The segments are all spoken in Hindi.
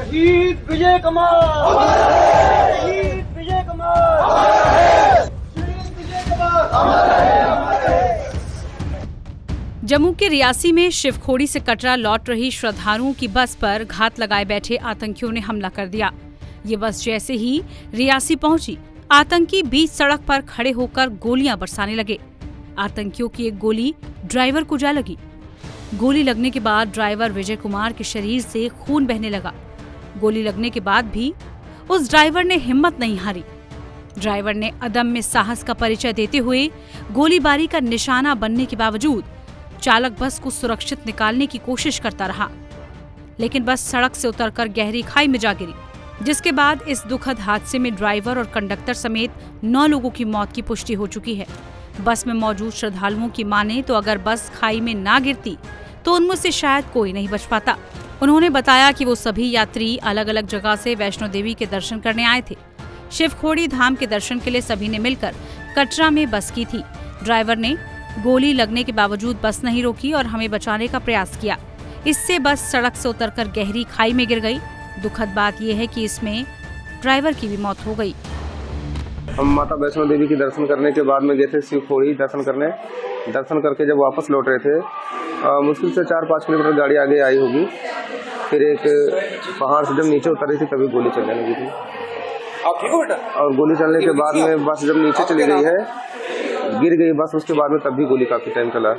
शहीद विजय कमाल, शहीद विजय कमाल, शहीद विजय कमाल। जम्मू के रियासी में शिवखोड़ी से कटरा लौट रही श्रद्धालुओं की बस पर घात लगाए बैठे आतंकियों ने हमला कर दिया। ये बस जैसे ही रियासी पहुंची, आतंकी बीच सड़क पर खड़े होकर गोलियां बरसाने लगे। आतंकियों की एक गोली ड्राइवर को जा लगी। गोली लगने के बाद ड्राइवर विजय कुमार के शरीर से खून बहने लगा। गोली लगने के बाद भी उस ड्राइवर ने हिम्मत नहीं हारी। ड्राइवर ने अदम्य साहस का परिचय देते हुए गोलीबारी का निशाना बनने के बावजूद चालक बस को सुरक्षित निकालने की कोशिश करता रहा, लेकिन बस सड़क से उतरकर गहरी खाई में जा गिरी, जिसके बाद इस दुखद हादसे में ड्राइवर और कंडक्टर समेत 9 लोगों की मौत की पुष्टि हो चुकी है। बस में मौजूद श्रद्धालुओं की माने तो अगर बस खाई में ना गिरती तो उनमें से शायद कोई नहीं बच पाता। उन्होंने बताया कि वो सभी यात्री अलग अलग जगह से वैष्णो देवी के दर्शन करने आए थे। शिवखोड़ी धाम के दर्शन के लिए सभी ने मिलकर कटरा में बस की थी। ड्राइवर ने गोली लगने के बावजूद बस नहीं रोकी और हमें बचाने का प्रयास किया। इससे बस सड़क से उतरकर गहरी खाई में गिर गई। दुखद बात यह है कि इसमें ड्राइवर की भी मौत हो गई। हम माता वैष्णो देवी के दर्शन करने के बाद में गए थे शिवखोड़ी दर्शन करने। दर्शन करके जब वापस लौट रहे थे, मुश्किल से 4-5 किलोमीटर गाड़ी आगे आई होगी। फिर एक पहाड़ से जब नीचे उतर रही थी तभी गोली चलने लगी थी। आप ठीक हो बेटा? और गोली चलने के बाद में बस जब नीचे चली गई है, गिर गई बस, उसके बाद में तब भी गोली काफी टाइम चला।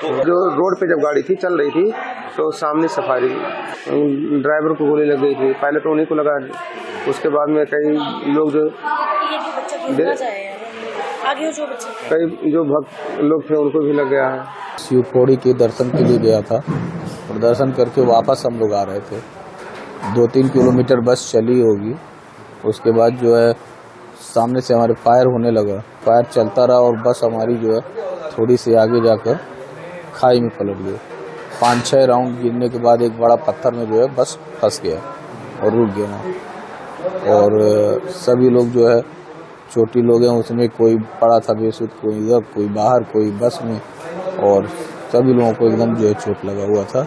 तो जो रोड पे जब गाड़ी थी चल रही थी तो सामने सफारी ड्राइवर को गोली लग गई थी। पहले तो उन्हीं को लगा, उसके बाद में कई लोग जो कई जो भक्त लोग थे उनको भी लग गया है। शिवखोड़ी के दर्शन के लिए गया था और दर्शन करके वापस हम लोग आ रहे थे। 2-3 किलोमीटर बस चली होगी। उसके बाद जो है सामने से हमारे फायर होने लगा। फायर चलता रहा और बस हमारी जो है थोड़ी सी आगे जाकर खाई में पलट गई। 5-6 राउंड गिरने के बाद एक बड़ा पत्थर में जो है बस फंस गया और रुक गया वहाँ। और सभी लोग जो है छोटी लोग हैं, उसमें कोई पड़ा था बेसुध, कोई इधर, कोई बाहर, कोई बस में, और सभी लोगों को एकदम जो है चोट लगा हुआ था।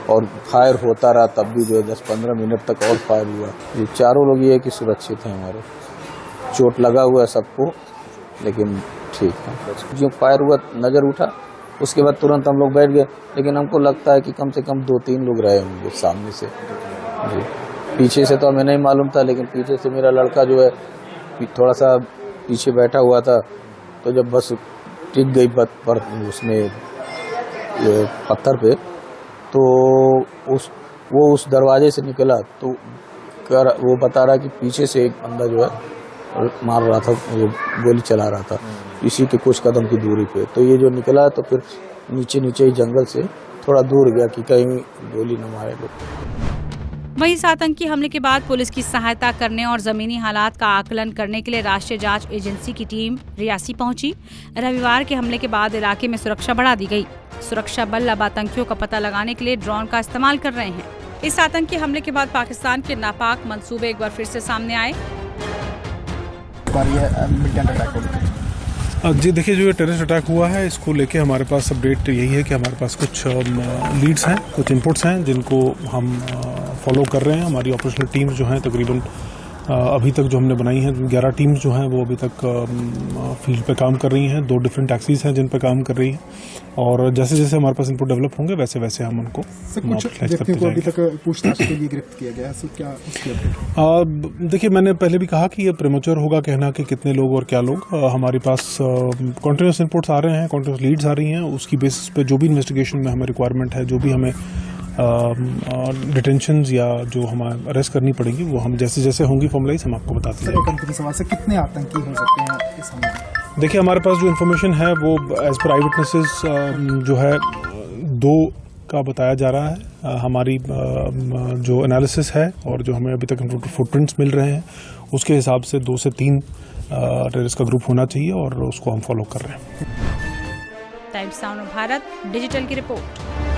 और फायर होता रहा तब भी जो है 10-15 मिनट तक और फायर हुआ। ये चारों लोग ये है कि सुरक्षित हैं। हमारे चोट लगा हुआ है सबको, लेकिन ठीक है। जो फायर हुआ नज़र उठा, उसके बाद तुरंत हम लोग बैठ गए, लेकिन हमको लगता है कि कम से कम 2-3 लोग रहे होंगे सामने से जी। पीछे से तो हमें नहीं मालूम था, लेकिन पीछे से मेरा लड़का जो है थोड़ा सा पीछे बैठा हुआ था। तो जब बस टिक गई पर उसमें पत्थर पे, तो वो उस दरवाजे से निकला तो वो बता रहा कि पीछे से एक बंदा जो है मार रहा था, वो गोली चला रहा था इसी के कुछ कदम की दूरी पे। तो ये जो निकला तो फिर नीचे ही जंगल से थोड़ा दूर गया कि कहीं गोली न मारे लोग। वहीं इस आतंकी हमले के बाद पुलिस की सहायता करने और जमीनी हालात का आकलन करने के लिए राष्ट्रीय जांच एजेंसी की टीम रियासी पहुंची। रविवार के हमले के बाद इलाके में सुरक्षा बढ़ा दी गई। सुरक्षा बल अब आतंकियों का पता लगाने के लिए ड्रोन का इस्तेमाल कर रहे हैं। इस आतंकी हमले के बाद पाकिस्तान के नापाक मंसूबे एक बार फिर से सामने आए। जी देखिए, जो ये टेररिस्ट अटैक हुआ है इसको लेके हमारे पास अपडेट यही है कि हमारे पास कुछ लीड्स हैं, कुछ इनपुट्स हैं जिनको हम फॉलो कर रहे हैं। हमारी ऑपरेशनल टीम्स जो हैं तकरीबन अभी तक जो हमने बनाई हैं 11 टीम्स जो हैं वो अभी तक फील्ड पे काम कर रही हैं। 2 डिफरेंट टैक्सीज हैं जिन पे काम कर रही हैं, और जैसे जैसे हमारे पास इनपुट डेवलप होंगे वैसे वैसे हम उनको अभी तक पूछताछ के लिए गिरफ्त किया गया है। क्या देखिए, मैंने पहले भी कहा कि ये प्रीमेच्योर होगा कहना कि कितने लोग और क्या लोग। हमारे पास कॉन्टिन्यूस इनपुट्स आ रहे हैं, कॉन्टिन्यूस लीड्स आ रही हैं। उसकी बेसिस पे जो भी इन्वेस्टिगेशन में हमें रिक्वायरमेंट है, जो भी हमें डिटेंशंस या जो हमें अरेस्ट करनी पड़ेगी, वो हम जैसे जैसे होंगी फॉर्मलाइज हम आपको बताते हैं। सवाल से कितने आतंकी हो सकते हैं इस हमले में? देखिए, हमारे पास जो इन्फॉर्मेशन है वो एज पर आई विटनेसेस जो है 2 का बताया जा रहा है। हमारी जो एनालिसिस है और जो हमें अभी तक फुटप्रिंट्स मिल रहे हैं उसके हिसाब से 2 से 3 टेररिस्ट का ग्रुप होना चाहिए और उसको हम फॉलो कर रहे हैं। टाइम्स नाउ भारत डिजिटल की रिपोर्ट।